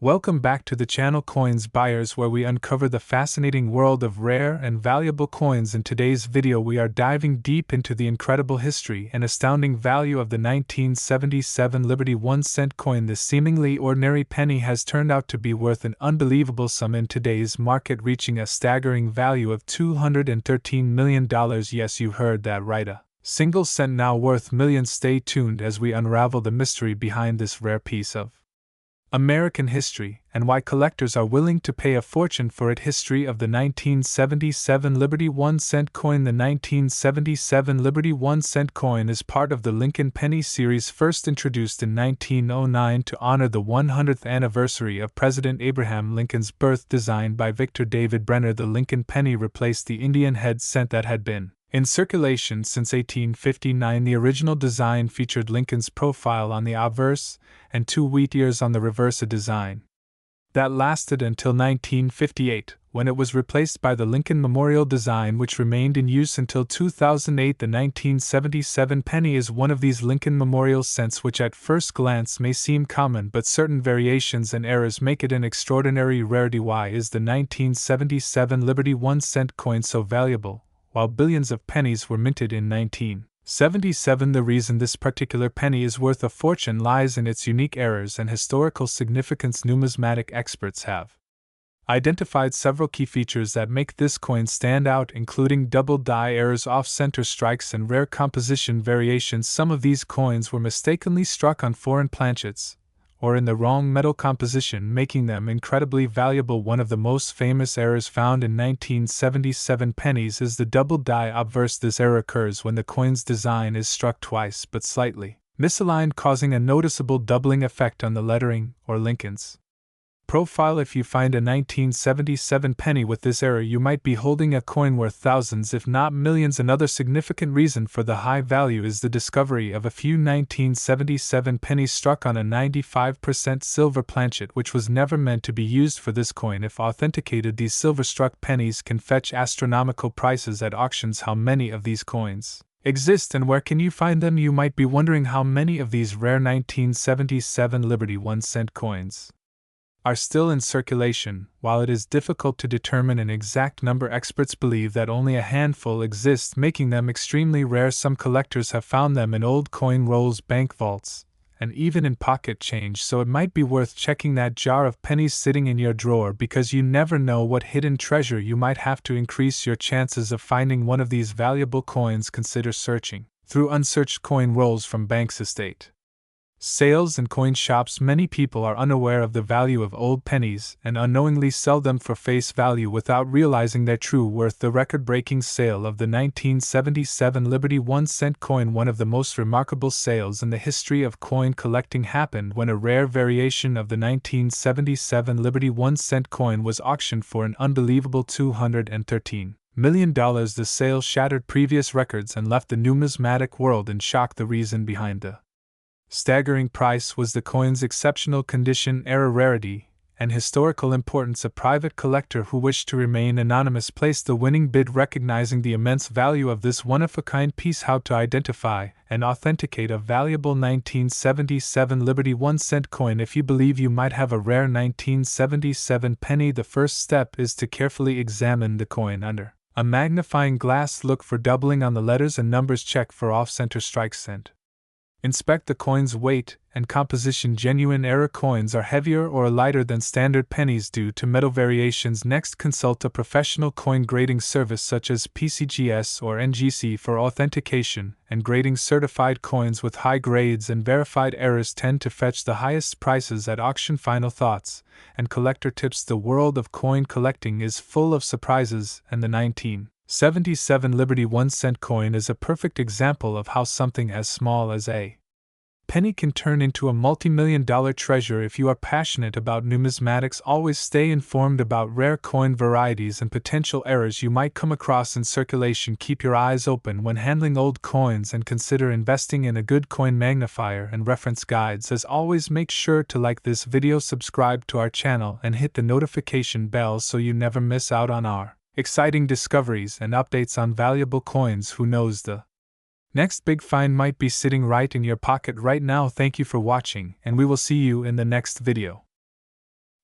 Welcome back to the channel Coins Buyers, where we uncover the fascinating world of rare and valuable coins. In today's video we are diving deep into the incredible history and astounding value of the 1977 Liberty 1-cent coin. This seemingly ordinary penny has turned out to be worth an unbelievable sum in today's market, reaching a staggering value of $213 million. Yes, you heard that right, a single cent now worth millions. Stay tuned as we unravel the mystery behind this rare piece of American history, and why collectors are willing to pay a fortune for it. History of the 1977 Liberty 1-cent coin. The 1977 Liberty 1-cent coin is part of the Lincoln Penny series, first introduced in 1909 to honor the 100th anniversary of President Abraham Lincoln's birth. Designed by Victor David Brenner, the Lincoln Penny replaced the Indian head cent that had been in circulation since 1859. The original design featured Lincoln's profile on the obverse and 2 wheat ears on the reverse, a design that lasted until 1958, when it was replaced by the Lincoln Memorial design, which remained in use until 2008. The 1977 penny is one of these Lincoln Memorial cents, which at first glance may seem common, but certain variations and errors make it an extraordinary rarity. Why is the 1977 Liberty 1-cent coin so valuable, while billions of pennies were minted in 1977? The reason this particular penny is worth a fortune lies in its unique errors and historical significance. Numismatic experts have identified several key features that make this coin stand out, including double die errors, off-center strikes, and rare composition variations. Some of these coins were mistakenly struck on foreign planchets or in the wrong metal composition, making them incredibly valuable. One of the most famous errors found in 1977 pennies is the double die obverse. This error occurs when the coin's design is struck twice but slightly misaligned, causing a noticeable doubling effect on the lettering or Lincoln's profile. If you find a 1977 penny with this error, you might be holding a coin worth thousands, if not millions. Another significant reason for the high value is the discovery of a few 1977 pennies struck on a 95% silver planchet, which was never meant to be used for this coin. If authenticated, these silver-struck pennies can fetch astronomical prices at auctions. How many of these coins exist and where can you find them? You might be wondering how many of these rare 1977 Liberty 1-cent coins are still in circulation. While it is difficult to determine an exact number, experts believe that only a handful exist, making them extremely rare. Some collectors have found them in old coin rolls, bank vaults, and even in pocket change, so it might be worth checking that jar of pennies sitting in your drawer, because you never know what hidden treasure you might have. To increase your chances of finding one of these valuable coins, consider searching through unsearched coin rolls from banks, estate sales, and coin shops. Many people are unaware of the value of old pennies and unknowingly sell them for face value without realizing their true worth. The record-breaking sale of the 1977 Liberty 1-cent coin, one of the most remarkable sales in the history of coin collecting, happened when a rare variation of the 1977 Liberty 1-cent coin was auctioned for an unbelievable $213 million. The sale shattered previous records and left the numismatic world in shock. The reason behind the staggering price was the coin's exceptional condition, error, rarity, and historical importance. A private collector who wished to remain anonymous placed the winning bid, recognizing the immense value of this one-of-a-kind piece. How to identify and authenticate a valuable 1977 Liberty 1-cent coin? If you believe you might have a rare 1977 penny, the first step is to carefully examine the coin under a magnifying glass. Look for doubling on the letters and numbers. Check for off-center strikes and inspect the coin's weight and composition. Genuine error coins are heavier or lighter than standard pennies due to metal variations. Next, consult a professional coin grading service such as PCGS or NGC for authentication and grading. Certified coins with high grades and verified errors tend to fetch the highest prices at auction. Final thoughts and collector tips: the world of coin collecting is full of surprises, and the 1977 Liberty 1-cent coin is a perfect example of how something as small as a penny can turn into a multi-million-dollar treasure. If you are passionate about numismatics, always stay informed about rare coin varieties and potential errors you might come across in circulation. Keep your eyes open when handling old coins and consider investing in a good coin magnifier and reference guides. As always, make sure to like this video, subscribe to our channel, and hit the notification bell so you never miss out on our exciting discoveries and updates on valuable coins. Who knows, the next big find might be sitting right in your pocket right now. Thank you for watching, and we will see you in the next video.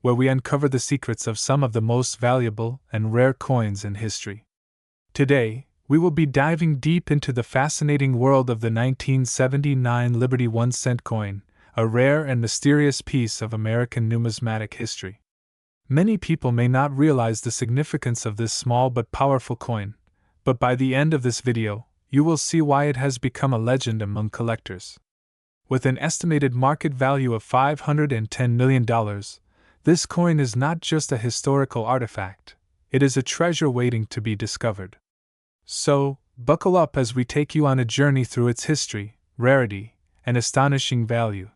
where we uncover the secrets of some of the most valuable and rare coins in history. Today, we will be diving deep into the fascinating world of the 1979 Liberty 1-cent coin, a rare and mysterious piece of American numismatic history. Many people may not realize the significance of this small but powerful coin, but by the end of this video, you will see why it has become a legend among collectors. With an estimated market value of $510 million, this coin is not just a historical artifact, it is a treasure waiting to be discovered. So, buckle up as we take you on a journey through its history, rarity, and astonishing value.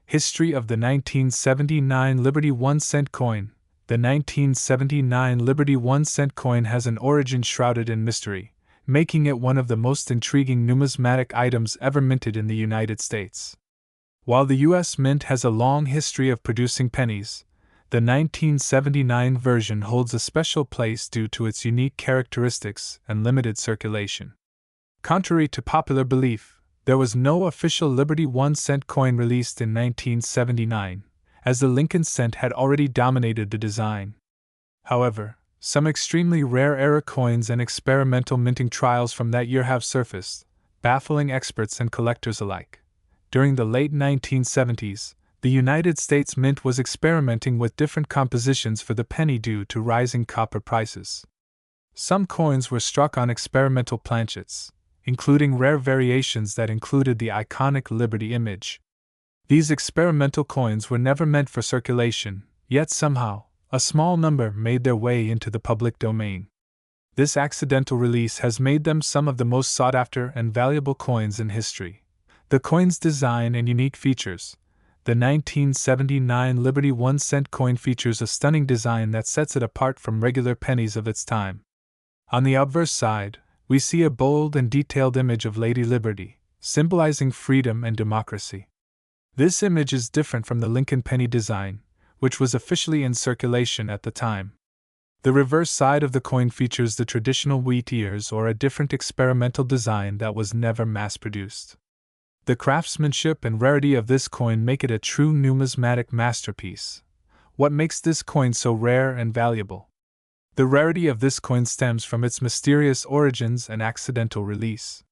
History of the 1979 Liberty 1-cent coin. The 1979 Liberty 1-cent coin has an origin shrouded in mystery, making it one of the most intriguing numismatic items ever minted in the United States. While the U.S. Mint has a long history of producing pennies, the 1979 version holds a special place due to its unique characteristics and limited circulation. Contrary to popular belief, there was no official Liberty 1-cent coin released in 1979, as the Lincoln cent had already dominated the design. However, some extremely rare era coins and experimental minting trials from that year have surfaced, baffling experts and collectors alike. During the late 1970s, the United States Mint was experimenting with different compositions for the penny due to rising copper prices. Some coins were struck on experimental planchets, including rare variations that included the iconic Liberty image. These experimental coins were never meant for circulation, yet somehow, a small number made their way into the public domain. This accidental release has made them some of the most sought-after and valuable coins in history. The coin's design and unique features. The 1979 Liberty 1-cent coin features a stunning design that sets it apart from regular pennies of its time. On the obverse side, we see a bold and detailed image of Lady Liberty, symbolizing freedom and democracy. This image is different from the Lincoln penny design, which was officially in circulation at the time. The reverse side of the coin features the traditional wheat ears or a different experimental design that was never mass-produced. The craftsmanship and rarity of this coin make it a true numismatic masterpiece. What makes this coin so rare and valuable? The rarity of this coin stems from its mysterious origins and accidental release.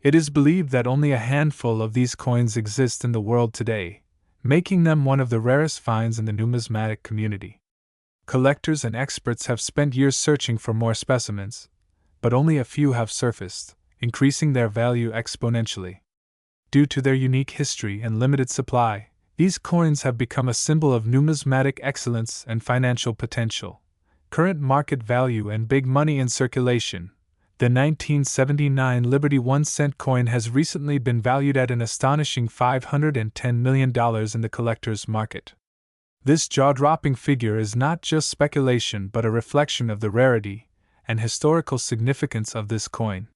It is believed that only a handful of these coins exist in the world today, making them one of the rarest finds in the numismatic community. Collectors and experts have spent years searching for more specimens, but only a few have surfaced, increasing their value exponentially. Due to their unique history and limited supply, these coins have become a symbol of numismatic excellence and financial potential. Current market value and big money in circulation. The 1979 Liberty 1-cent coin has recently been valued at an astonishing $510 million in the collector's market. This jaw-dropping figure is not just speculation but a reflection of the rarity and historical significance of this coin.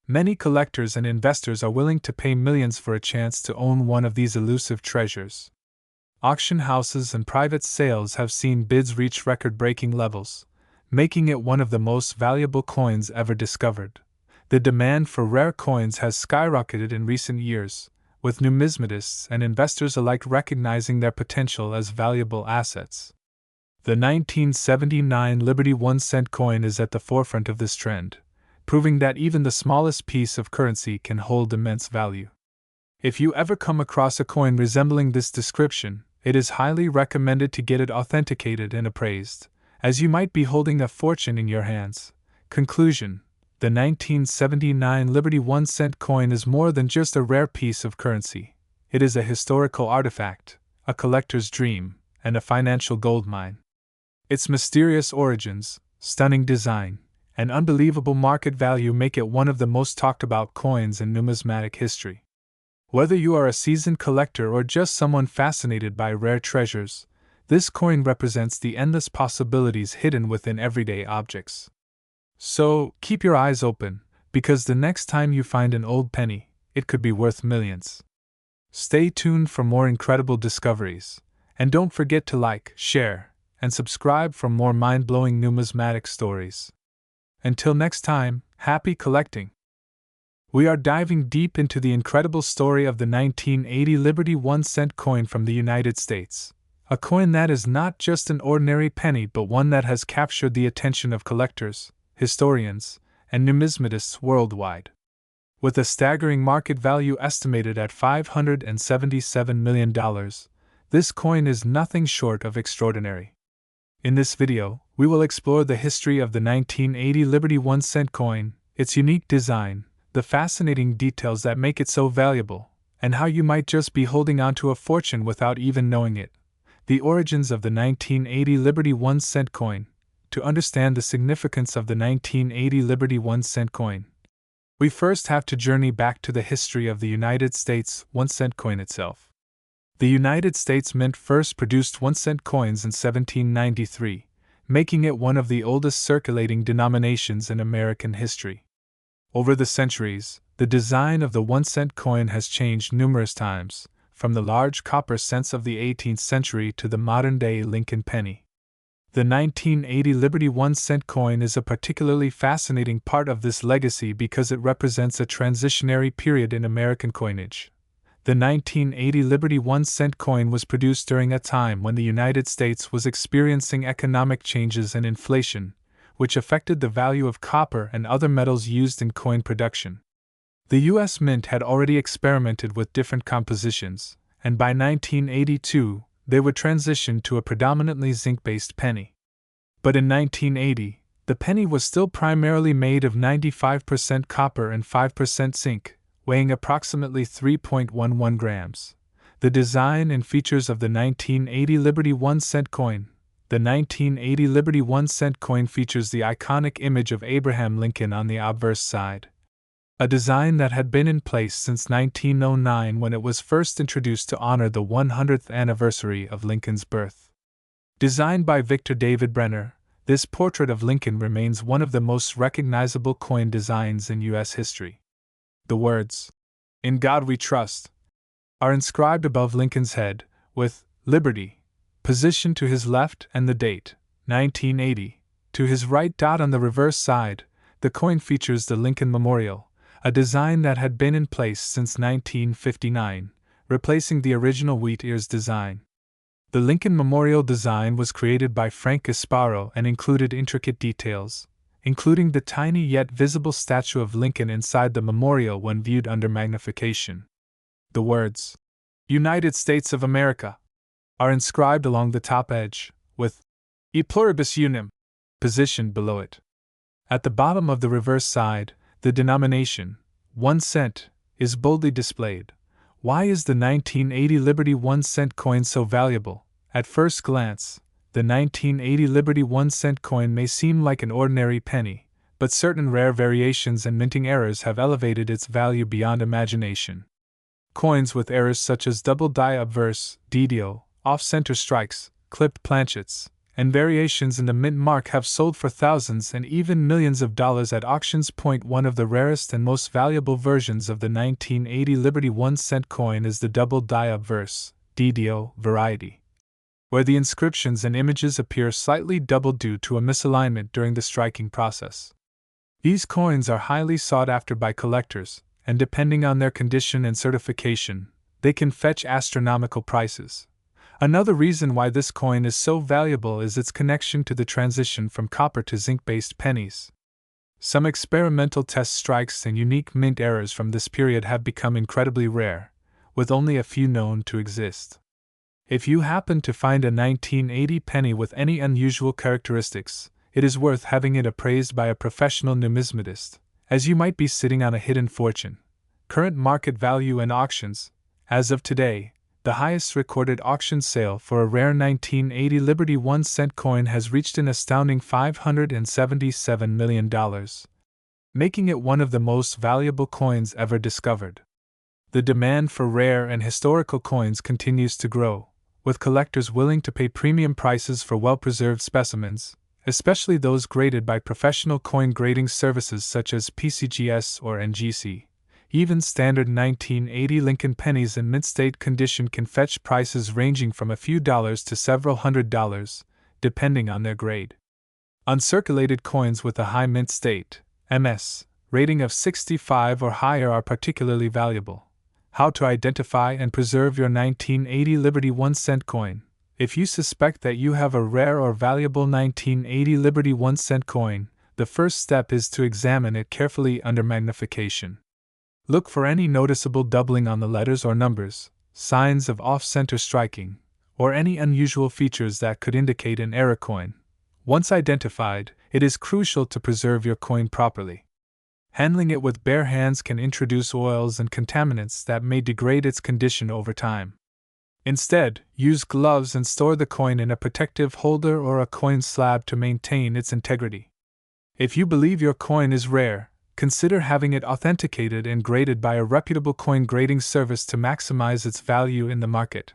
Many collectors and investors are willing to pay millions for a chance to own one of these elusive treasures. Auction houses and private sales have seen bids reach record-breaking levels, making it one of the most valuable coins ever discovered. The demand for rare coins has skyrocketed in recent years, with numismatists and investors alike recognizing their potential as valuable assets. The 1979 Liberty 1-cent coin is at the forefront of this trend, proving that even the smallest piece of currency can hold immense value. If you ever come across a coin resembling this description, it is highly recommended to get it authenticated and appraised, as you might be holding a fortune in your hands. Conclusion: the 1979 Liberty 1-cent coin is more than just a rare piece of currency. It is a historical artifact, a collector's dream, and a financial goldmine. Its mysterious origins, stunning design, and unbelievable market value make it one of the most talked about coins in numismatic history. Whether you are a seasoned collector or just someone fascinated by rare treasures, this coin represents the endless possibilities hidden within everyday objects. So, keep your eyes open, because the next time you find an old penny, it could be worth millions. Stay tuned for more incredible discoveries, and don't forget to like, share, and subscribe for more mind-blowing numismatic stories. Until next time, happy collecting! We are diving deep into the incredible story of the 1980 Liberty 1-cent coin from the United States, A coin that is not just an ordinary penny but one that has captured the attention of collectors, historians, and numismatists worldwide. With a staggering market value estimated at $577 million, this coin is nothing short of extraordinary. In this video, we will explore the history of the 1980 Liberty 1-cent coin, its unique design, the fascinating details that make it so valuable, and how you might just be holding on to a fortune without even knowing it. The origins of the 1980 Liberty 1-cent coin. To understand the significance of the 1980 Liberty 1-cent coin, we first have to journey back to the history of the United States 1-cent coin itself. The United States Mint first produced 1-cent coins in 1793, making it one of the oldest circulating denominations in American history. Over the centuries, the design of the 1-cent coin has changed numerous times, from the large copper cents of the 18th century to the modern-day Lincoln penny. The 1980 Liberty 1-cent coin is a particularly fascinating part of this legacy because it represents a transitionary period in American coinage. The 1980 Liberty 1-cent coin was produced during a time when the United States was experiencing economic changes and inflation, which affected the value of copper and other metals used in coin production. The U.S. Mint had already experimented with different compositions, and by 1982, they would transition to a predominantly zinc-based penny. But in 1980, the penny was still primarily made of 95% copper and 5% zinc, weighing approximately 3.11 grams. The design and features of the 1980 Liberty 1-cent coin. The 1980 Liberty 1-cent coin features the iconic image of Abraham Lincoln on the obverse side, a design that had been in place since 1909 when it was first introduced to honor the 100th anniversary of Lincoln's birth. Designed by Victor David Brenner, this portrait of Lincoln remains one of the most recognizable coin designs in U.S. history. The words, "In God We Trust," are inscribed above Lincoln's head, with "Liberty" positioned to his left and the date, 1980, to his right. On the reverse side, the coin features the Lincoln Memorial, a design that had been in place since 1959, replacing the original wheat ears design. The Lincoln Memorial design was created by Frank Gasparo and included intricate details, including the tiny yet visible statue of Lincoln inside the memorial when viewed under magnification. The words, "United States of America," are inscribed along the top edge, with "E pluribus unum" positioned below it. At the bottom of the reverse side, the denomination, 1 cent, is boldly displayed. Why is the 1980 Liberty 1-cent coin so valuable? At first glance, the 1980 Liberty 1-cent coin may seem like an ordinary penny, but certain rare variations and minting errors have elevated its value beyond imagination. Coins with errors such as double die obverse, DDO, off-center strikes, clipped planchets, and variations in the mint mark have sold for thousands and even millions of dollars at auctions. One of the rarest and most valuable versions of the 1980 Liberty 1-cent coin is the double die obverse, DDO, variety, where the inscriptions and images appear slightly doubled due to a misalignment during the striking process. These coins are highly sought after by collectors, and depending on their condition and certification, they can fetch astronomical prices. Another reason why this coin is so valuable is its connection to the transition from copper to zinc-based pennies. Some experimental test strikes and unique mint errors from this period have become incredibly rare, with only a few known to exist. If you happen to find a 1980 penny with any unusual characteristics, it is worth having it appraised by a professional numismatist, as you might be sitting on a hidden fortune. Current market value and auctions. As of today, the highest recorded auction sale for a rare 1980 Liberty 1-cent coin has reached an astounding $577 million, making it one of the most valuable coins ever discovered. The demand for rare and historical coins continues to grow, with collectors willing to pay premium prices for well-preserved specimens, especially those graded by professional coin grading services such as PCGS or NGC. Even standard 1980 Lincoln pennies in mint state condition can fetch prices ranging from a few dollars to several $100s, depending on their grade. Uncirculated coins with a high mint state (MS) rating of 65 or higher are particularly valuable. How to identify and preserve your 1980 Liberty 1-cent coin. If you suspect that you have a rare or valuable 1980 Liberty 1-cent coin, the first step is to examine it carefully under magnification. Look for any noticeable doubling on the letters or numbers, signs of off-center striking, or any unusual features that could indicate an error coin. Once identified, it is crucial to preserve your coin properly. Handling it with bare hands can introduce oils and contaminants that may degrade its condition over time. Instead, use gloves and store the coin in a protective holder or a coin slab to maintain its integrity. If you believe your coin is rare, consider having it authenticated and graded by a reputable coin grading service to maximize its value in the market.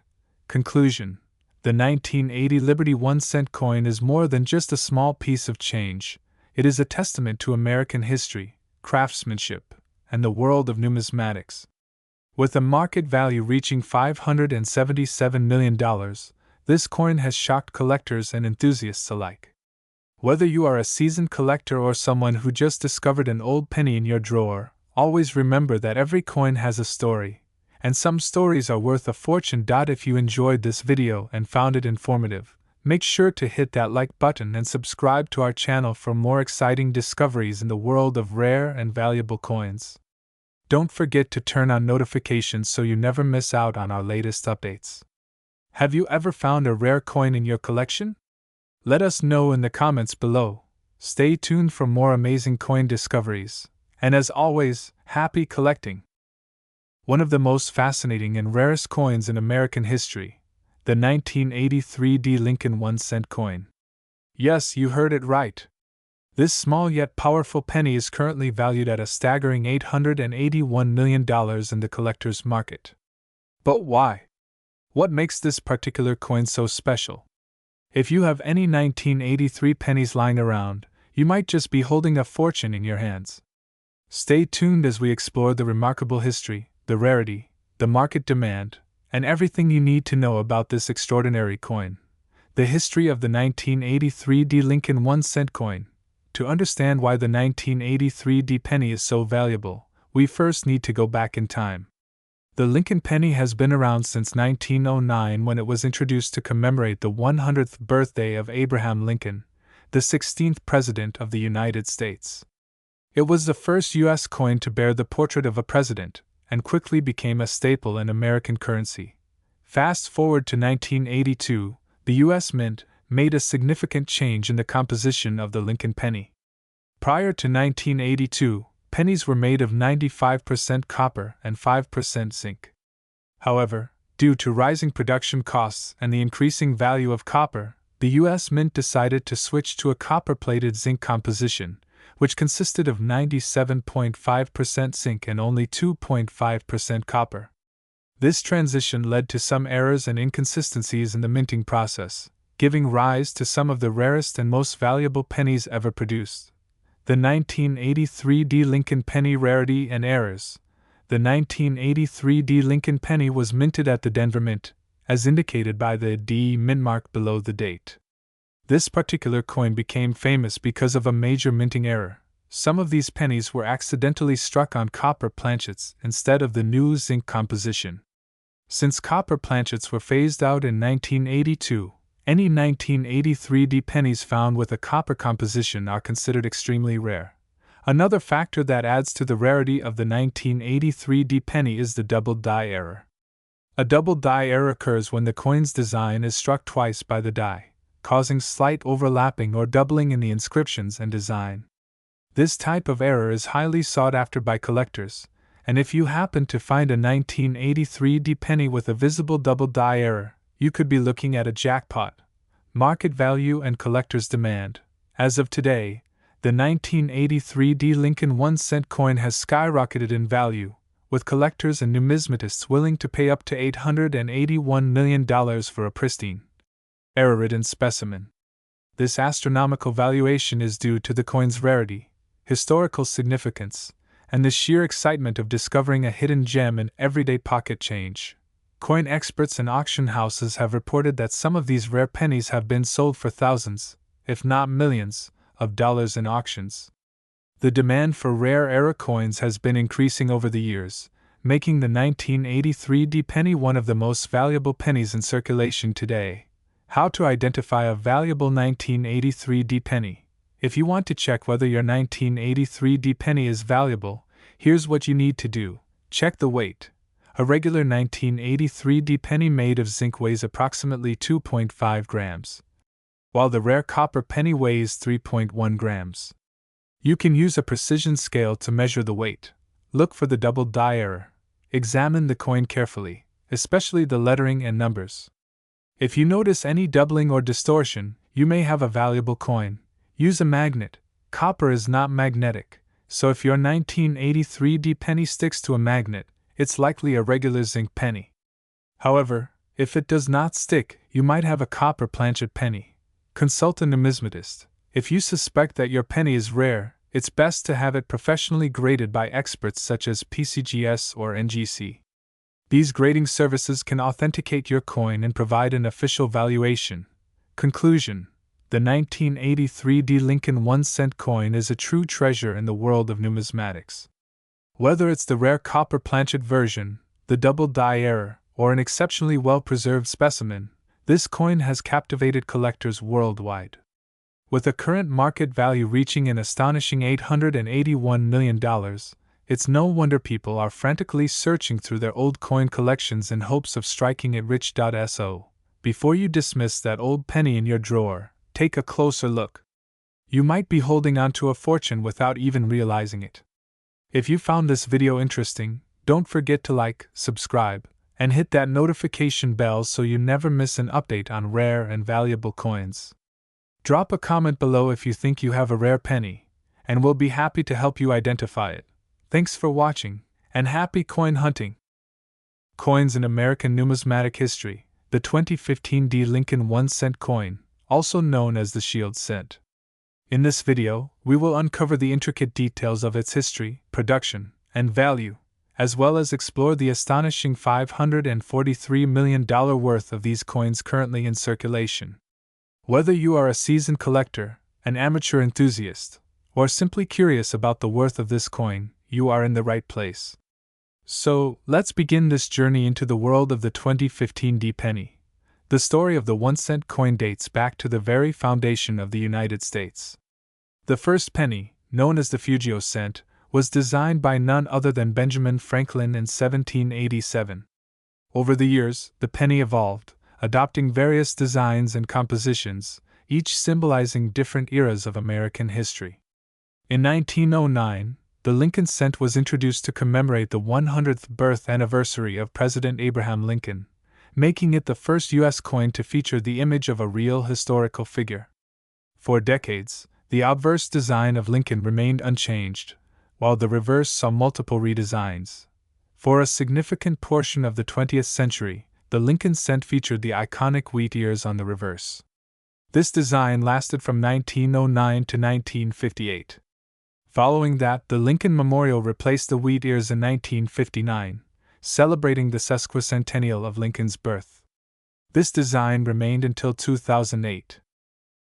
Conclusion: the 1980 Liberty 1-cent coin is more than just a small piece of change. It is a testament to American history, craftsmanship, and the world of numismatics. With a market value reaching $577 million, this coin has shocked collectors and enthusiasts alike. Whether you are a seasoned collector or someone who just discovered an old penny in your drawer, always remember that every coin has a story, and some stories are worth a fortune. If you enjoyed this video and found it informative, make sure to hit that like button and subscribe to our channel for more exciting discoveries in the world of rare and valuable coins. Don't forget to turn on notifications so you never miss out on our latest updates. Have you ever found a rare coin in your collection? Let us know in the comments below. Stay tuned for more amazing coin discoveries, and as always, happy collecting! One of the most fascinating and rarest coins in American history, the 1983 Lincoln 1-cent coin. Yes, you heard it right. This small yet powerful penny is currently valued at a staggering $881 million in the collector's market. But why? What makes this particular coin so special? If you have any 1983 pennies lying around, you might just be holding a fortune in your hands. Stay tuned as we explore the remarkable history, the rarity, the market demand, and everything you need to know about this extraordinary coin. The history of the 1983 Lincoln 1-cent coin. To understand why the 1983 penny is so valuable, we first need to go back in time. The Lincoln penny has been around since 1909, when it was introduced to commemorate the 100th birthday of Abraham Lincoln, the 16th President of the United States. It was the first U.S. coin to bear the portrait of a president, and quickly became a staple in American currency. Fast forward to 1982, the U.S. Mint made a significant change in the composition of the Lincoln penny. Prior to 1982, pennies were made of 95% copper and 5% zinc. However, due to rising production costs and the increasing value of copper, the U.S. Mint decided to switch to a copper-plated zinc composition, which consisted of 97.5% zinc and only 2.5% copper. This transition led to some errors and inconsistencies in the minting process, giving rise to some of the rarest and most valuable pennies ever produced. The 1983 Lincoln penny rarity and errors. The 1983 Lincoln penny was minted at the Denver Mint, as indicated by the D mint mark below the date. This particular coin became famous because of a major minting error. Some of these pennies were accidentally struck on copper planchets instead of the new zinc composition. Since copper planchets were phased out in 1982, any 1983 pennies found with a copper composition are considered extremely rare. Another factor that adds to the rarity of the 1983 penny is the double die error. A double die error occurs when the coin's design is struck twice by the die, causing slight overlapping or doubling in the inscriptions and design. This type of error is highly sought after by collectors, and if you happen to find a 1983 penny with a visible double die error, you could be looking at a jackpot. Market value and collector's demand. As of today, the 1983 Lincoln 1-cent coin has skyrocketed in value, with collectors and numismatists willing to pay up to $881 million for a pristine, error-ridden specimen. This astronomical valuation is due to the coin's rarity, historical significance, and the sheer excitement of discovering a hidden gem in everyday pocket change. Coin experts and auction houses have reported that some of these rare pennies have been sold for thousands, if not millions, of dollars in auctions. The demand for rare era coins has been increasing over the years, making the 1983 penny one of the most valuable pennies in circulation today. How to identify a valuable 1983 D penny. If you want to check whether your 1983 D penny is valuable, here's what you need to do. Check the weight. A regular 1983 D penny made of zinc weighs approximately 2.5 grams, while the rare copper penny weighs 3.1 grams. You can use a precision scale to measure the weight. Look for the double die error. Examine the coin carefully, especially the lettering and numbers. If you notice any doubling or distortion, you may have a valuable coin. Use a magnet. Copper is not magnetic, so if your 1983 D penny sticks to a magnet, it's likely a regular zinc penny. However, if it does not stick, you might have a copper planchet penny. Consult a numismatist. If you suspect that your penny is rare, it's best to have it professionally graded by experts such as PCGS or NGC. These grading services can authenticate your coin and provide an official valuation. Conclusion: the 1983 D Lincoln 1-cent coin is a true treasure in the world of numismatics. Whether it's the rare copper planchet version, the double die error, or an exceptionally well-preserved specimen, this coin has captivated collectors worldwide. With a current market value reaching an astonishing $881 million, it's no wonder people are frantically searching through their old coin collections in hopes of striking it rich. So, before you dismiss that old penny in your drawer, take a closer look. You might be holding on to a fortune without even realizing it. If you found this video interesting, don't forget to like, subscribe, and hit that notification bell so you never miss an update on rare and valuable coins. Drop a comment below if you think you have a rare penny, and we'll be happy to help you identify it. Thanks for watching, and happy coin hunting! Coins in American numismatic history. The 2015 D Lincoln 1-cent coin, also known as the Shield cent. In this video, we will uncover the intricate details of its history, production, and value, as well as explore the astonishing $543 million worth of these coins currently in circulation. Whether you are a seasoned collector, an amateur enthusiast, or simply curious about the worth of this coin, you are in the right place. So, let's begin this journey into the world of the 2015 D penny. The story of the 1-cent coin dates back to the very foundation of the United States. The first penny, known as the Fugio cent, was designed by none other than Benjamin Franklin in 1787. Over the years, the penny evolved, adopting various designs and compositions, each symbolizing different eras of American history. In 1909, the Lincoln cent was introduced to commemorate the 100th birth anniversary of President Abraham Lincoln, making it the first U.S. coin to feature the image of a real historical figure. For decades, the obverse design of Lincoln remained unchanged, while the reverse saw multiple redesigns. For a significant portion of the 20th century, the Lincoln cent featured the iconic wheat ears on the reverse. This design lasted from 1909 to 1958. Following that, the Lincoln Memorial replaced the wheat ears in 1959, celebrating the sesquicentennial of Lincoln's birth. This design remained until 2008.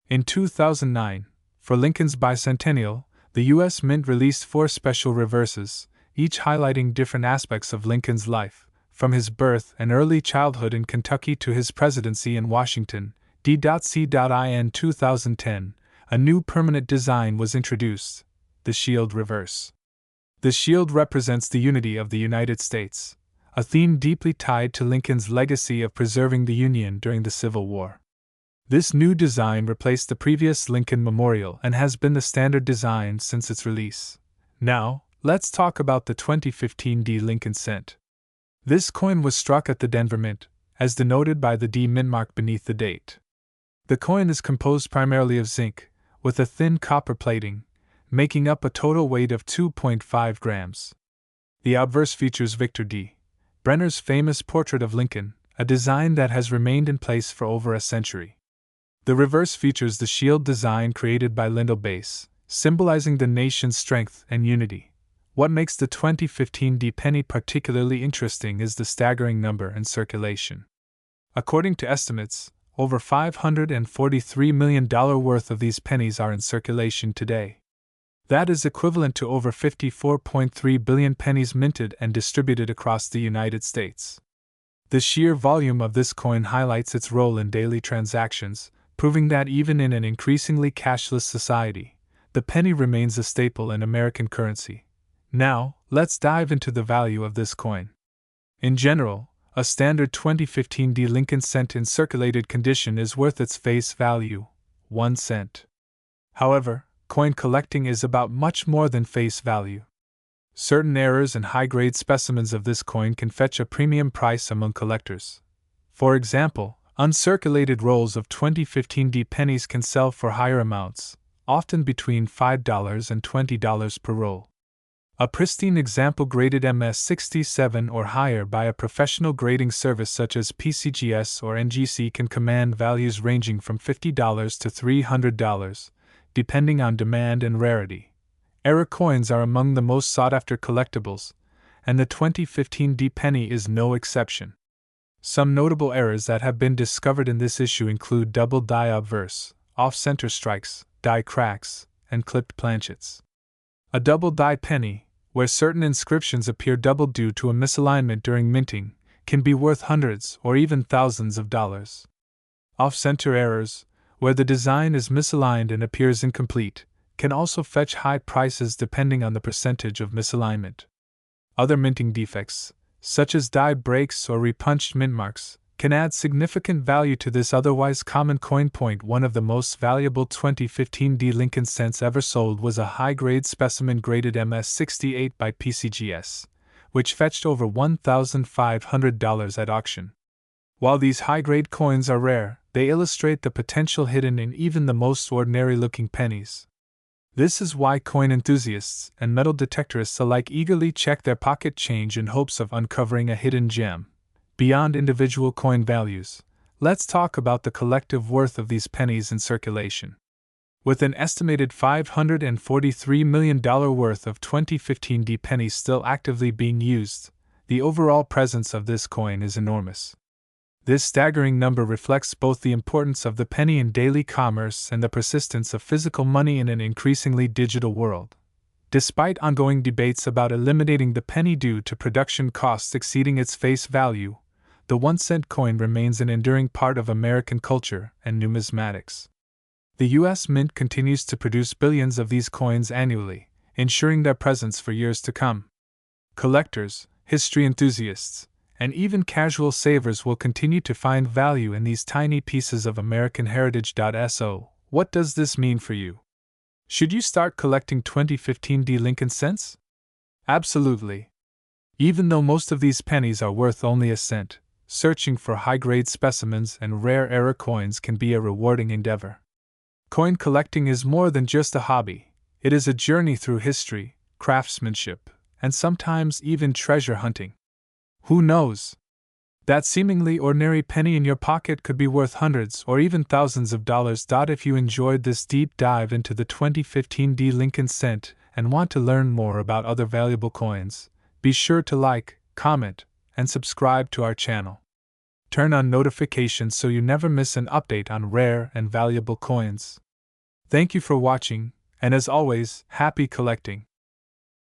In 2009, for Lincoln's bicentennial, the U.S. Mint released 4 special reverses, each highlighting different aspects of Lincoln's life, from his birth and early childhood in Kentucky to his presidency in Washington. In 2010, a new permanent design was introduced, the Shield reverse. The shield represents the unity of the United States, a theme deeply tied to Lincoln's legacy of preserving the Union during the Civil War. This new design replaced the previous Lincoln Memorial and has been the standard design since its release. Now, let's talk about the 2015 D Lincoln cent. This coin was struck at the Denver Mint, as denoted by the D mint mark beneath the date. The coin is composed primarily of zinc, with a thin copper plating, making up a total weight of 2.5 grams. The obverse features Victor D. Brenner's famous portrait of Lincoln, a design that has remained in place for over a century. The reverse features the shield design created by Lyndall Bass, symbolizing the nation's strength and unity. What makes the 2015 D penny particularly interesting is the staggering number in circulation. According to estimates, over $543 million worth of these pennies are in circulation today. That is equivalent to over 54.3 billion pennies minted and distributed across the United States. The sheer volume of this coin highlights its role in daily transactions, proving that even in an increasingly cashless society, the penny remains a staple in American currency. Now, let's dive into the value of this coin. In general, a standard 2015 Lincoln cent in circulated condition is worth its face value, 1 cent. However, coin collecting is about much more than face value. Certain errors and high-grade specimens of this coin can fetch a premium price among collectors. For example, uncirculated rolls of 2015 pennies can sell for higher amounts, often between $5 and $20 per roll. A pristine example graded MS67 or higher by a professional grading service such as PCGS or NGC can command values ranging from $50 to $300, depending on demand and rarity. Error coins are among the most sought-after collectibles, and the 2015 penny is no exception. Some notable errors that have been discovered in this issue include double die obverse, off-center strikes, die cracks, and clipped planchets. A double die penny, where certain inscriptions appear doubled due to a misalignment during minting, can be worth hundreds or even thousands of dollars. Off-center errors, where the design is misaligned and appears incomplete, can also fetch high prices depending on the percentage of misalignment. Other minting defects, such as die breaks or repunched mint marks, can add significant value to this otherwise common coin. One of the most valuable 2015 Lincoln cents ever sold was a high-grade specimen graded MS68 by PCGS, which fetched over $1,500 at auction. While these high-grade coins are rare, they illustrate the potential hidden in even the most ordinary-looking pennies. This is why coin enthusiasts and metal detectorists alike eagerly check their pocket change in hopes of uncovering a hidden gem. Beyond individual coin values, let's talk about the collective worth of these pennies in circulation. With an estimated $543 million worth of 2015 pennies still actively being used, the overall presence of this coin is enormous. This staggering number reflects both the importance of the penny in daily commerce and the persistence of physical money in an increasingly digital world. Despite ongoing debates about eliminating the penny due to production costs exceeding its face value, the 1-cent coin remains an enduring part of American culture and numismatics. The U.S. Mint continues to produce billions of these coins annually, ensuring their presence for years to come. Collectors, history enthusiasts, and even casual savers will continue to find value in these tiny pieces of American heritage. So, what does this mean for you? Should you start collecting 2015 Lincoln cents? Absolutely. Even though most of these pennies are worth only a cent, searching for high-grade specimens and rare error coins can be a rewarding endeavor. Coin collecting is more than just a hobby. It is a journey through history, craftsmanship, and sometimes even treasure hunting. Who knows? That seemingly ordinary penny in your pocket could be worth hundreds or even thousands of dollars. If you enjoyed this deep dive into the 2015 Lincoln cent and want to learn more about other valuable coins, be sure to like, comment, and subscribe to our channel. Turn on notifications so you never miss an update on rare and valuable coins. Thank you for watching, and as always, happy collecting.